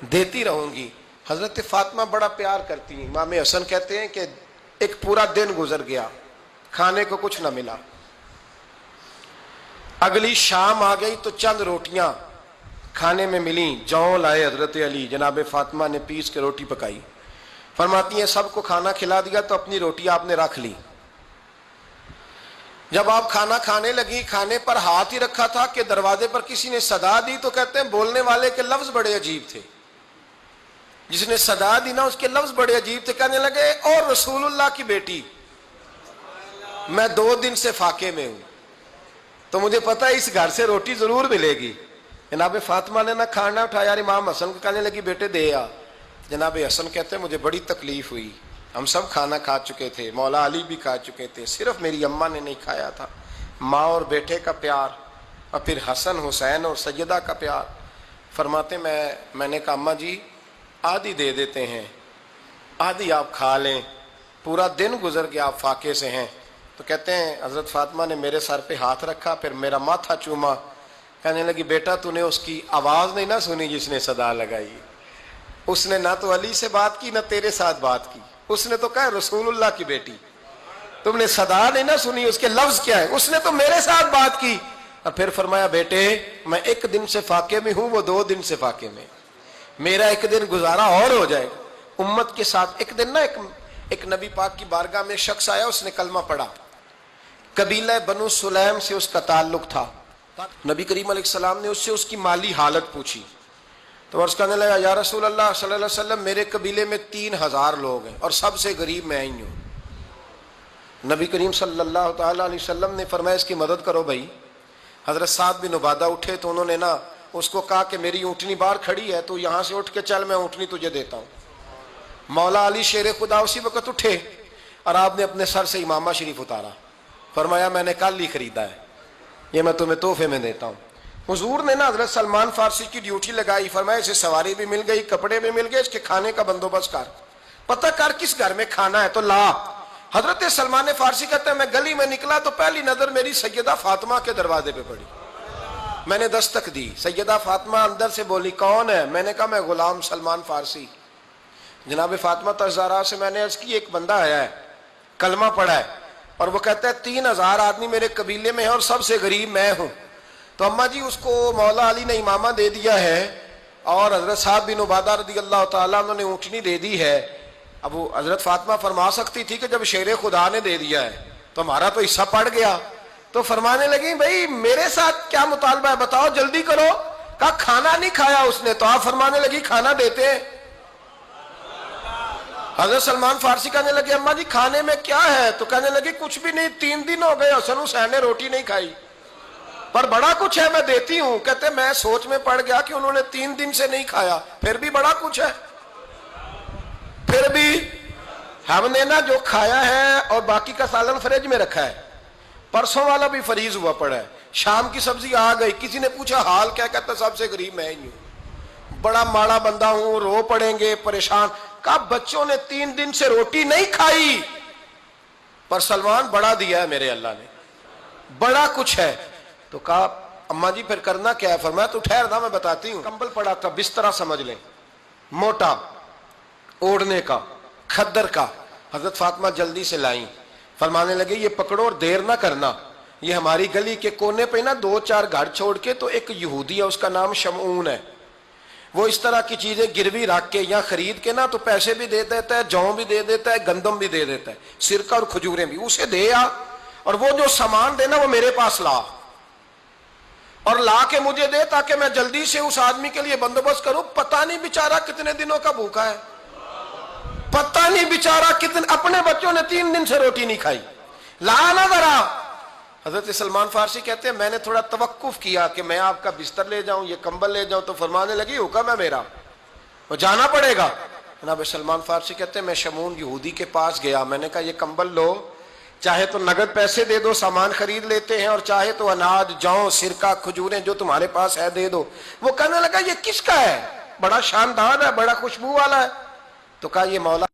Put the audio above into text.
دیتی رہوں گی۔ حضرت فاطمہ بڑا پیار کرتی ہیں۔ امام حسن کہتے ہیں کہ ایک پورا دن گزر گیا، کھانے کو کچھ نہ ملا، اگلی شام آ گئی تو چند روٹیاں کھانے میں ملیں، جوں لائے حضرت علی، جناب فاطمہ نے پیس کے روٹی پکائی، فرماتی ہیں سب کو کھانا کھلا دیا تو اپنی روٹی آپ نے رکھ لی۔ جب آپ کھانا کھانے لگی، کھانے پر ہاتھ ہی رکھا تھا کہ دروازے پر کسی نے صدا دی، تو کہتے ہیں بولنے والے کے لفظ بڑے عجیب تھے، جس نے صدا دی نا اس کے لفظ بڑے عجیب تھے، کہنے لگے اور رسول اللہ کی بیٹی، میں 2 دن سے فاقے میں ہوں، تو مجھے پتا ہے اس گھر سے روٹی ضرور ملے گی۔ جناب فاطمہ نے نہ کھانا اٹھایا، امام حسن کو کہنے لگی بیٹے دے آ۔ جناب حسن کہتے ہیں مجھے بڑی تکلیف ہوئی، ہم سب کھانا کھا چکے تھے، مولا علی بھی کھا چکے تھے، صرف میری اماں نے نہیں کھایا تھا۔ ماں اور بیٹے کا پیار، اور پھر حسن حسین اور سیدہ کا پیار۔ فرماتے میں نے کہا اماں جی آدھی دے دیتے ہیں، آدھی آپ کھا لیں، پورا دن گزر گیا آپ فاقے سے ہیں۔ تو کہتے ہیں حضرت فاطمہ نے میرے سر پہ ہاتھ رکھا، پھر میرا ماتھا چوما، کہنے لگی بیٹا تو نے اس کی آواز نہیں نہ سنی جس نے صدا لگائی، اس نے نہ تو علی سے بات کی نہ تیرے ساتھ بات کی، اس نے تو کہا رسول اللہ کی بیٹی، تم نے صدا نہیں نہ سنی، اس کے لفظ کیا ہے، اس نے تو میرے ساتھ بات کی۔ اور پھر فرمایا بیٹے میں 1 دن سے فاقے میں ہوں، وہ 2 دن سے فاقے میں، میرا 1 دن گزارا اور ہو جائے امت کے ساتھ۔ ایک دن نا ایک نبی پاک کی بارگاہ میں شخص آیا، اس نے کلمہ پڑھا، قبیلہ بنو سلیم سے اس کا تعلق تھا۔ نبی کریم علیہ السلام نے اس سے اس کی مالی حالت پوچھی، تو عرض کرنے لگا یا رسول اللہ صلی اللہ علیہ وسلم میرے قبیلے میں 3000 لوگ ہیں اور سب سے غریب میں ہی ہوں۔ نبی کریم صلی اللہ تعالی علیہ وسلم نے فرمایا اس کی مدد کرو بھائی۔ حضرت سعد بن عبادہ اٹھے تو انہوں نے نا اس کو کہا کہ میری اونٹنی باہر کھڑی ہے تو یہاں سے اٹھ کے چل، میں اونٹنی تجھے دیتا ہوں۔ مولا علی شیر خدا اسی وقت اٹھے اور آپ نے اپنے سر سے امامہ شریف اتارا، فرمایا میں نے کل ہی خریدا ہے، یہ میں تمہیں تحفے میں دیتا ہوں۔ حضور نے نا حضرت سلمان فارسی کی ڈیوٹی لگائی، فرمایا اسے سواری بھی مل گئی، کپڑے بھی مل گئے، اس کے کھانے کا بندوبست کر، پتہ کر کس گھر میں کھانا ہے تو لا۔ حضرت سلمان فارسی کہتے ہیں میں گلی میں نکلا تو پہلی نظر میری سیدہ فاطمہ کے دروازے پہ پڑی، میں نے دستک دی، سیدہ فاطمہ اندر سے بولی کون ہے؟ میں نے کہا میں غلام سلمان فارسی۔ جناب فاطمہ تزارہ سے میں نے عرض کی ایک بندہ آیا ہے، کلمہ پڑھا ہے، اور وہ کہتا ہے 3000 آدمی میرے قبیلے میں ہیں اور سب سے غریب میں ہوں، تو اماں جی اس کو مولا علی نے امامہ دے دیا ہے اور حضرت سعد بن عبادہ رضی اللہ تعالیٰ عنہ نے اونٹنی دے دی ہے۔ اب وہ حضرت فاطمہ فرما سکتی تھی کہ جب شیر خدا نے دے دیا ہے تو ہمارا تو حصہ پڑ گیا، تو فرمانے لگی بھائی میرے ساتھ کیا مطالبہ ہے بتاؤ جلدی کرو۔ کہا کھانا نہیں کھایا اس نے، تو آپ فرمانے لگی کھانا دیتے ہیں۔ حضرت سلمان فارسی کہنے لگے اماں جی کھانے میں کیا ہے؟ تو کہنے لگی کچھ بھی نہیں، 3 دن ہو گئے حسن حسین نے روٹی نہیں کھائی، پر بڑا کچھ ہے میں دیتی ہوں۔ کہتے میں سوچ میں پڑ گیا کہ انہوں نے 3 دن سے نہیں کھایا، پھر بھی بڑا کچھ ہے، پھر بھی ہم نے نا جو کھایا ہے اور باقی کا سالن فریج میں رکھا ہے، پرسوں والا بھی فریز ہوا پڑا ہے، شام کی سبزی آ گئی، کسی نے پوچھا حال کیا؟ کہتا سب سے غریب میں ہی ہوں، بڑا ماڑا بندہ ہوں، رو پڑیں گے پریشان۔ کہا بچوں نے 3 دن سے روٹی نہیں کھائی، پر سلمان بڑا دیا ہے میرے اللہ نے، بڑا کچھ ہے۔ تو کہا اماں جی پھر کرنا کیا ہے؟ فرمایا تو ٹھہر نا میں بتاتی ہوں۔ کمبل پڑا تھا، بسترا سمجھ لیں، موٹا اوڑھنے کا، کھدر کا، حضرت فاطمہ جلدی سے لائیں، فرمانے لگے یہ پکڑو اور دیر نہ کرنا، یہ ہماری گلی کے کونے پہ نا 2-4 گھر چھوڑ کے تو ایک یہودی ہے، اس کا نام شمعون ہے، وہ اس طرح کی چیزیں گروی رکھ کے یا خرید کے نا تو پیسے بھی دے دیتا ہے، جوں بھی دے دیتا ہے، گندم بھی دے دیتا ہے، سرکہ اور کھجوریں بھی، اسے دے آ، اور وہ جو سامان دینا وہ میرے پاس لا، اور لا کے مجھے دے تاکہ میں جلدی سے اس آدمی کے لیے بندوبست کروں۔ پتہ نہیں بیچارہ کتنے دنوں کا بھوکا ہے، پتہ نہیں بیچارہ کتنے، اپنے بچوں نے 3 دن سے روٹی نہیں کھائی، لا نہ ذرا۔ حضرت سلمان فارسی کہتے ہیں میں نے تھوڑا توقف کیا کہ میں آپ کا بستر لے جاؤں، یہ کمبل لے جاؤں، تو فرمانے لگی حکم ہے میرا، وہ جانا پڑے گا۔ جناب سلمان فارسی کہتے ہیں میں شمعون یہودی کے پاس گیا، میں نے کہا یہ کمبل لو، چاہے تو نگد پیسے دے دو، سامان خرید لیتے ہیں، اور چاہے تو اناج، جوں، سرکہ، کھجوریں جو تمہارے پاس ہے دے دو۔ وہ کہنے لگا یہ کس کا ہے؟ بڑا شاندار ہے، بڑا خوشبو والا ہے۔ تو کہا یہ مولا